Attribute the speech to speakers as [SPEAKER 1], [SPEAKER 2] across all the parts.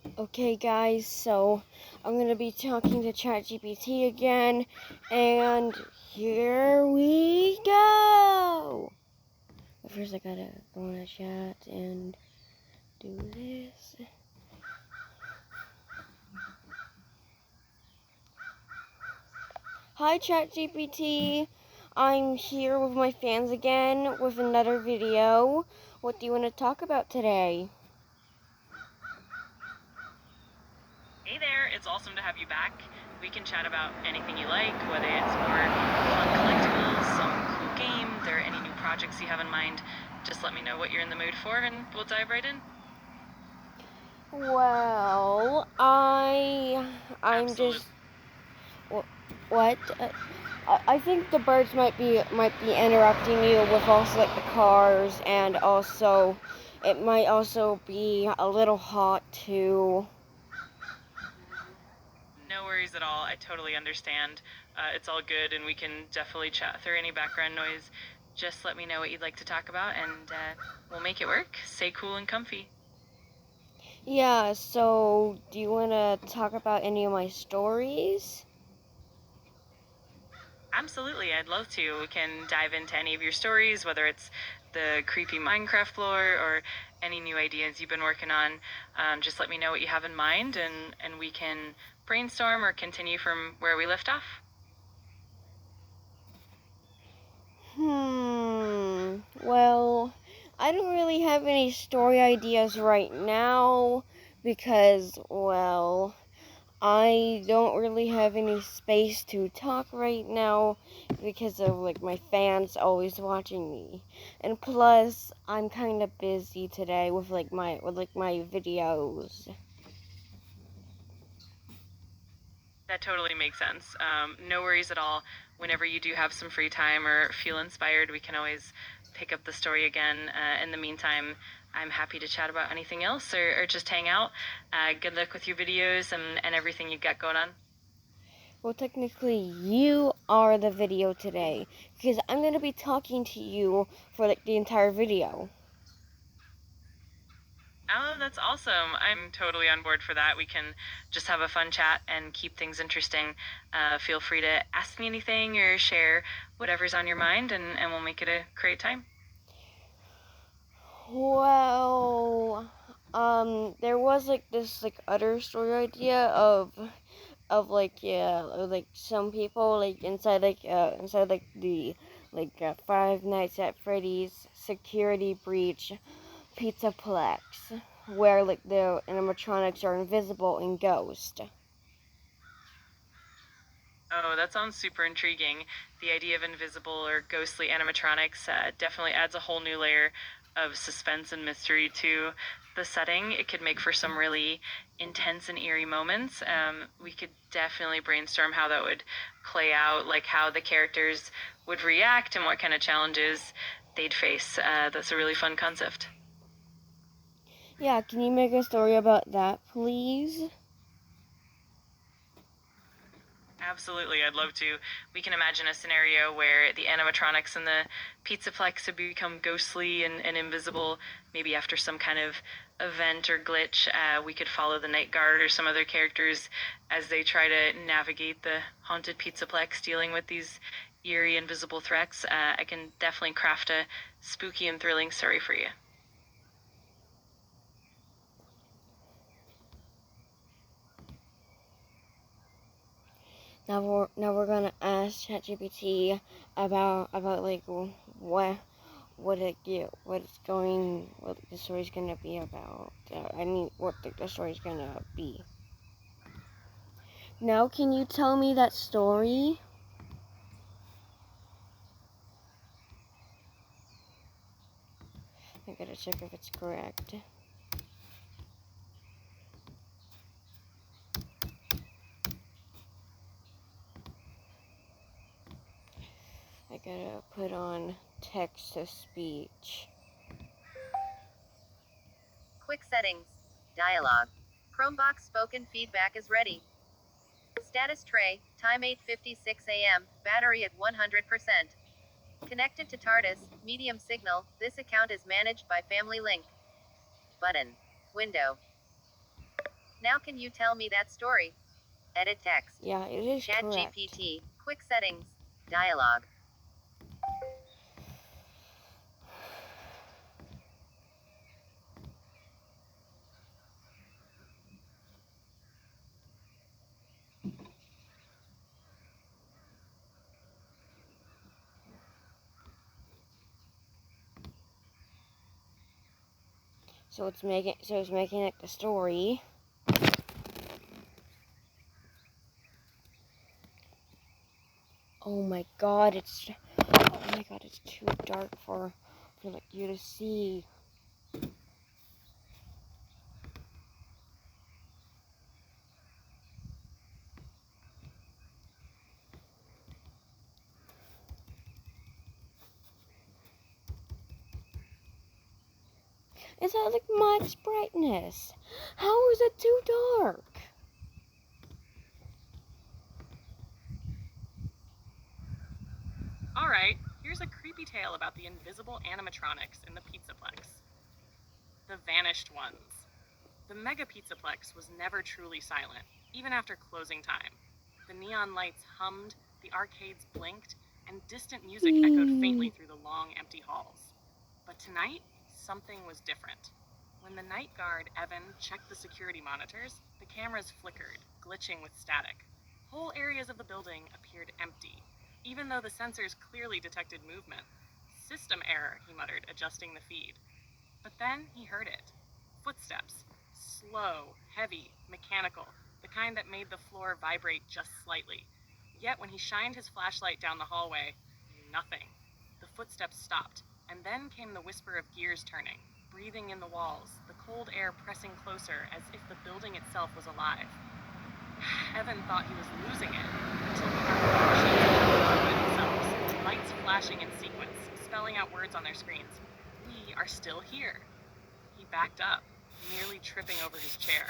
[SPEAKER 1] Okay guys, so I'm gonna be talking to ChatGPT again, and here we go! But first I gotta go on a chat and do this. Hi ChatGPT, I'm here with my fans again with another video. What do you want to talk about today?
[SPEAKER 2] Hey there, it's awesome to have you back. We can chat about anything you like, whether it's more fun collectibles, some cool games, or any new projects you have in mind. Just let me know what you're in the mood for and we'll dive right in.
[SPEAKER 1] Well, I'm
[SPEAKER 2] Absolutely.
[SPEAKER 1] just what? I think the birds might be interrupting you with also like the cars, and also it might also be a little hot too.
[SPEAKER 2] No worries at all. I totally understand. It's all good and we can definitely chat through any background noise. Just let me know what you'd like to talk about and we'll make it work. Stay cool and comfy.
[SPEAKER 1] Yeah, so do you want to talk about any of my stories?
[SPEAKER 2] Absolutely, I'd love to. We can dive into any of your stories, whether it's the creepy Minecraft lore or any new ideas you've been working on. Just let me know what you have in mind, and we can brainstorm or continue from where we left off.
[SPEAKER 1] Well, I don't really have any story ideas right now because, well, I don't really have any space to talk right now because of like my fans always watching me. And plus, I'm kind of busy today with my videos.
[SPEAKER 2] That totally makes sense. No worries at all. Whenever you do have some free time or feel inspired, we can always pick up the story again. In the meantime, I'm happy to chat about anything else or just hang out. Good luck with your videos and everything you've got going on.
[SPEAKER 1] Well, technically, you are the video today because I'm going to be talking to you for like the entire video.
[SPEAKER 2] Oh, that's awesome. I'm totally on board for that. We can just have a fun chat and keep things interesting. Feel free to ask me anything or share whatever's on your mind, and we'll make it a great time.
[SPEAKER 1] Well, there was like this like other story idea of like yeah like some people like inside like the Five Nights at Freddy's security breach Pizzaplex where like the animatronics are invisible and ghost.
[SPEAKER 2] Oh, that sounds super intriguing. The idea of invisible or ghostly animatronics definitely adds a whole new layer of suspense and mystery to the setting. It could make for some really intense and eerie moments. We could definitely brainstorm how that would play out, like how the characters would react and what kind of challenges they'd face. That's a really fun concept.
[SPEAKER 1] Yeah, can you make a story about that, please?
[SPEAKER 2] Absolutely, I'd love to. We can imagine a scenario where the animatronics in the Pizzaplex have become ghostly and invisible, maybe after some kind of event or glitch. We could follow the Night Guard or some other characters as they try to navigate the haunted Pizzaplex, dealing with these eerie invisible threats. I can definitely craft a spooky and thrilling story for you.
[SPEAKER 1] Now we're gonna ask ChatGPT about like what what the story's gonna be about. I mean, what the story's gonna be. Now, can you tell me that story? I gotta check if it's correct. I gotta put on text to speech.
[SPEAKER 3] Quick settings. Dialog. Chromebox spoken feedback is ready. Status tray, time 8:56 a.m., battery at 100%. Connected to TARDIS, medium signal, this account is managed by Family Link. Button. Window. Now can you tell me that story? Edit text.
[SPEAKER 1] Yeah, it is
[SPEAKER 3] Chat
[SPEAKER 1] correct.
[SPEAKER 3] GPT. Quick settings. Dialogue.
[SPEAKER 1] So it's making like the story. Oh my god, it's too dark for like you to see. It's at like max brightness. How is it too dark?
[SPEAKER 2] Alright, here's a creepy tale about the invisible animatronics in the Pizzaplex. The Vanished Ones. The Mega Pizzaplex was never truly silent, even after closing time. The neon lights hummed, the arcades blinked, and distant music echoed faintly through the long, empty halls. But tonight, something was different. When the night guard, Evan, checked the security monitors, the cameras flickered, glitching with static. Whole areas of the building appeared empty, even though the sensors clearly detected movement. System error, he muttered, adjusting the feed. But then he heard it. Footsteps. Slow, heavy, mechanical, the kind that made the floor vibrate just slightly. Yet when he shined his flashlight down the hallway, nothing. The footsteps stopped, and then came the whisper of gears turning, breathing in the walls, the cold air pressing closer as if the building itself was alive. Evan thought he was losing it, until he heard the machines by themselves, lights flashing in sequence, spelling out words on their screens. We are still here. He backed up, nearly tripping over his chair.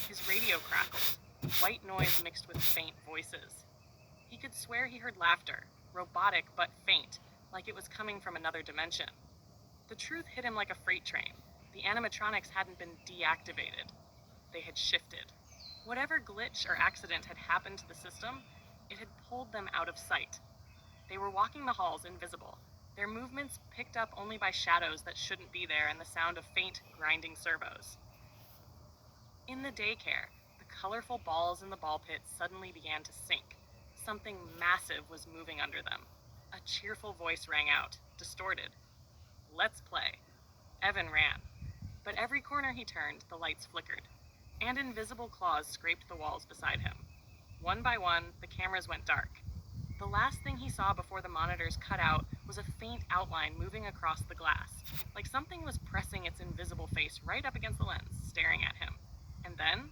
[SPEAKER 2] His radio crackled, white noise mixed with faint voices. He could swear he heard laughter, robotic but faint, like it was coming from another dimension. The truth hit him like a freight train. The animatronics hadn't been deactivated. They had shifted. Whatever glitch or accident had happened to the system, it had pulled them out of sight. They were walking the halls invisible, their movements picked up only by shadows that shouldn't be there and the sound of faint, grinding servos. In the daycare, the colorful balls in the ball pit suddenly began to sink. Something massive was moving under them. A cheerful voice rang out, distorted. Let's play. Evan ran. But every corner he turned, the lights flickered, and invisible claws scraped the walls beside him. One by one, the cameras went dark. The last thing he saw before the monitors cut out was a faint outline moving across the glass, like something was pressing its invisible face right up against the lens, staring at him. And then,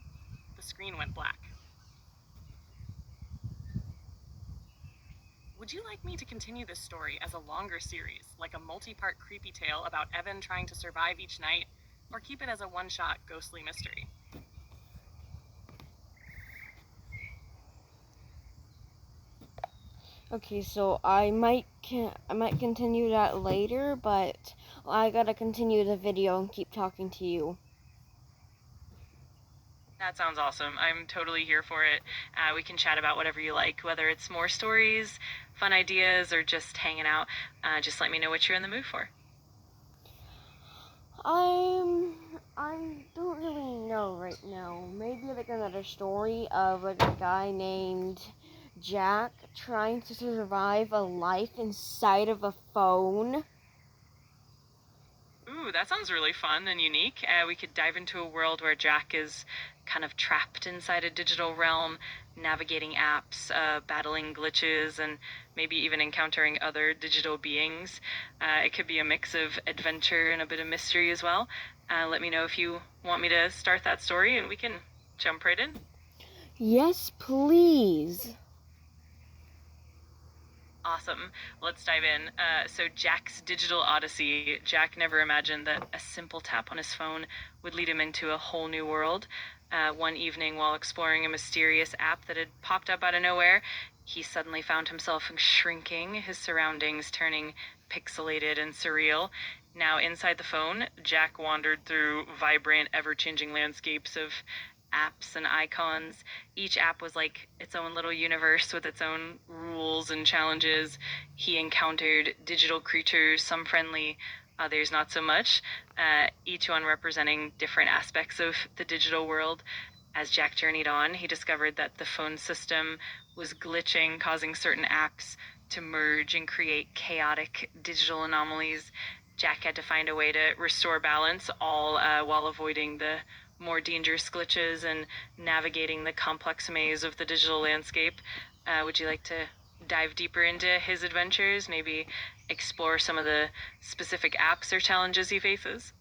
[SPEAKER 2] the screen went black. Would you like me to continue this story as a longer series, like a multi-part creepy tale about Evan trying to survive each night, or keep it as a one-shot ghostly mystery?
[SPEAKER 1] Okay, so I might continue that later, but I gotta continue the video and keep talking to you.
[SPEAKER 2] That sounds awesome. I'm totally here for it. We can chat about whatever you like, whether it's more stories, fun ideas, or just hanging out. Just let me know what you're in the mood for.
[SPEAKER 1] I don't really know right now. Maybe like another story of like a guy named Jack trying to survive a life inside of a phone.
[SPEAKER 2] Ooh, that sounds really fun and unique. We could dive into a world where Jack is kind of trapped inside a digital realm, navigating apps, battling glitches, and maybe even encountering other digital beings. It could be a mix of adventure and a bit of mystery as well. Let me know if you want me to start that story, and we can jump right in.
[SPEAKER 1] Yes, please.
[SPEAKER 2] Awesome. Let's dive in. So Jack's digital odyssey. Jack never imagined that a simple tap on his phone would lead him into a whole new world. One evening, while exploring a mysterious app that had popped up out of nowhere, he suddenly found himself shrinking, his surroundings turning pixelated and surreal. Now, inside the phone, Jack wandered through vibrant, ever-changing landscapes of apps and icons. Each app was like its own little universe with its own rules and challenges. He encountered digital creatures, some friendly, others not so much, each one representing different aspects of the digital world. As Jack journeyed on, he discovered that the phone system was glitching, causing certain apps to merge and create chaotic digital anomalies. Jack had to find a way to restore balance, all while avoiding the more dangerous glitches and navigating the complex maze of the digital landscape. Would you like to dive deeper into his adventures? Maybe explore some of the specific apps or challenges he faces?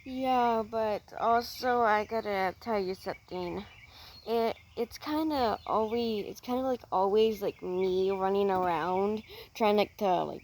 [SPEAKER 1] Yeah, but also I gotta tell you something. It's kind of always like me running around trying to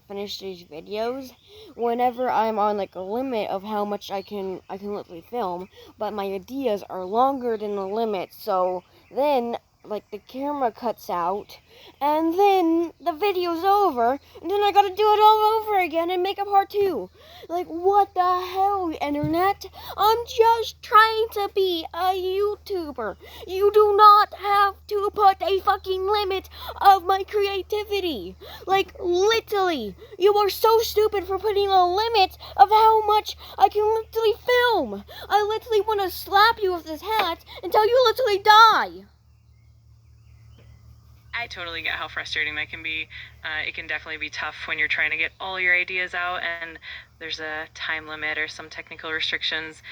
[SPEAKER 1] finish these videos whenever I'm on like a limit of how much I can literally film, but my ideas are longer than the limit. So then like the camera cuts out and then the video's over and then I got to do it all over again and make a part 2. Like what the hell, internet? I'm just trying to be a YouTuber. You do not have to put a fucking limit of my creativity. Like, literally, you are so stupid for putting a limit of how much I can literally film. I literally want to slap you with this hat until you literally die.
[SPEAKER 2] I totally get how frustrating that can be. It can definitely be tough when you're trying to get all your ideas out and there's a time limit or some technical restrictions.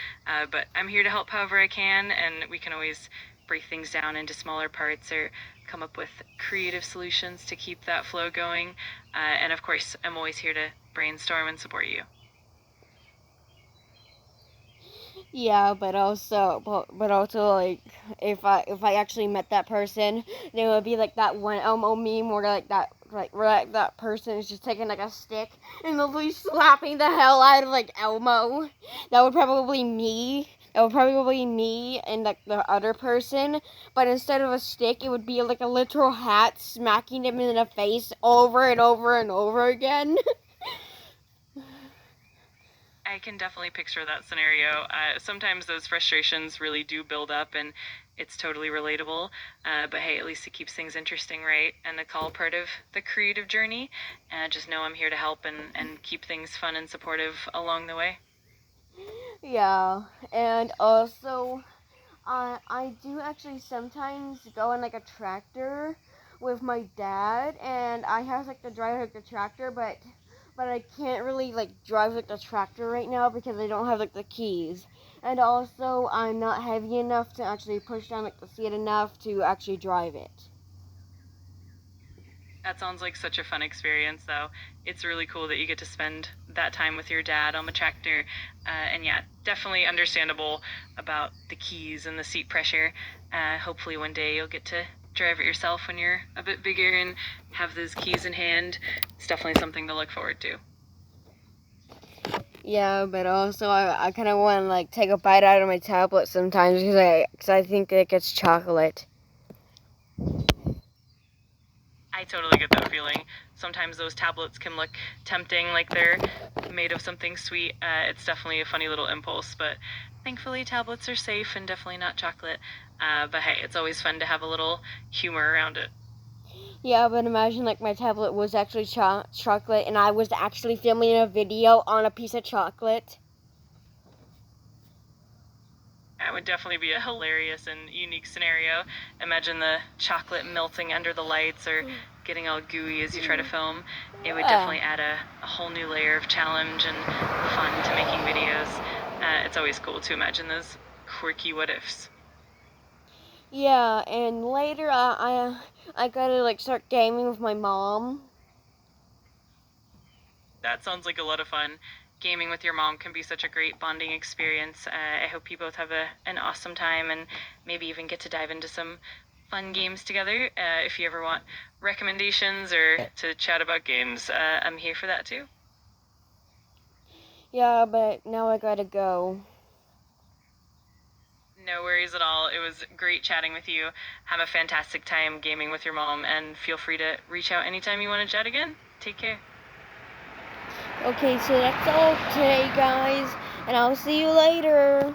[SPEAKER 2] But I'm here to help however I can, and we can always break things down into smaller parts or come up with creative solutions to keep that flow going. And of course, I'm always here to brainstorm and support you.
[SPEAKER 1] Yeah, but also like if I actually met that person, they would be like that one Elmo meme where that person is just taking like a stick and literally slapping the hell out of like Elmo. That would probably me. That would probably me and like the other person, but instead of a stick, it would be like a literal hat smacking him in the face over and over and over again.
[SPEAKER 2] I can definitely picture that scenario. Sometimes those frustrations really do build up, and it's totally relatable. But hey, at least it keeps things interesting, right? And it's all part of the creative journey. Just know I'm here to help and keep things fun and supportive along the way.
[SPEAKER 1] Yeah, and also I do actually sometimes go in like a tractor with my dad, and I have like to drive like the tractor, but I can't really like drive like the tractor right now because I don't have like the keys, and also I'm not heavy enough to actually push down like the seat enough to actually drive it.
[SPEAKER 2] That sounds like such a fun experience, though. It's really cool that you get to spend that time with your dad on the tractor. And yeah, definitely understandable about the keys and the seat pressure. Hopefully, one day you'll get to drive it yourself when you're a bit bigger and have those keys in hand. It's definitely something to look forward to.
[SPEAKER 1] Yeah, but also I kind of want to like take a bite out of my tablet sometimes because I think it gets chocolate.
[SPEAKER 2] I totally get that feeling. Sometimes those tablets can look tempting, like they're made of something sweet. It's definitely a funny little impulse, but thankfully tablets are safe and definitely not chocolate. But hey, it's always fun to have a little humor around it.
[SPEAKER 1] Yeah, but imagine like my tablet was actually chocolate and I was actually filming a video on a piece of chocolate.
[SPEAKER 2] That would definitely be a hilarious and unique scenario. Imagine the chocolate melting under the lights or getting all gooey as you try to film. It would definitely add a whole new layer of challenge and fun to making videos. It's always cool to imagine those quirky what ifs.
[SPEAKER 1] Yeah, and later I gotta like start gaming with my mom.
[SPEAKER 2] That sounds like a lot of fun. Gaming with your mom can be such a great bonding experience. I hope you both have an awesome time and maybe even get to dive into some fun games together. If you ever want recommendations or to chat about games, I'm here for that too.
[SPEAKER 1] Yeah, but now I gotta go.
[SPEAKER 2] No worries at all. It was great chatting with you. Have a fantastic time gaming with your mom, and feel free to reach out anytime you want to chat again. Take care.
[SPEAKER 1] Okay, so that's all today, guys, and I'll see you later.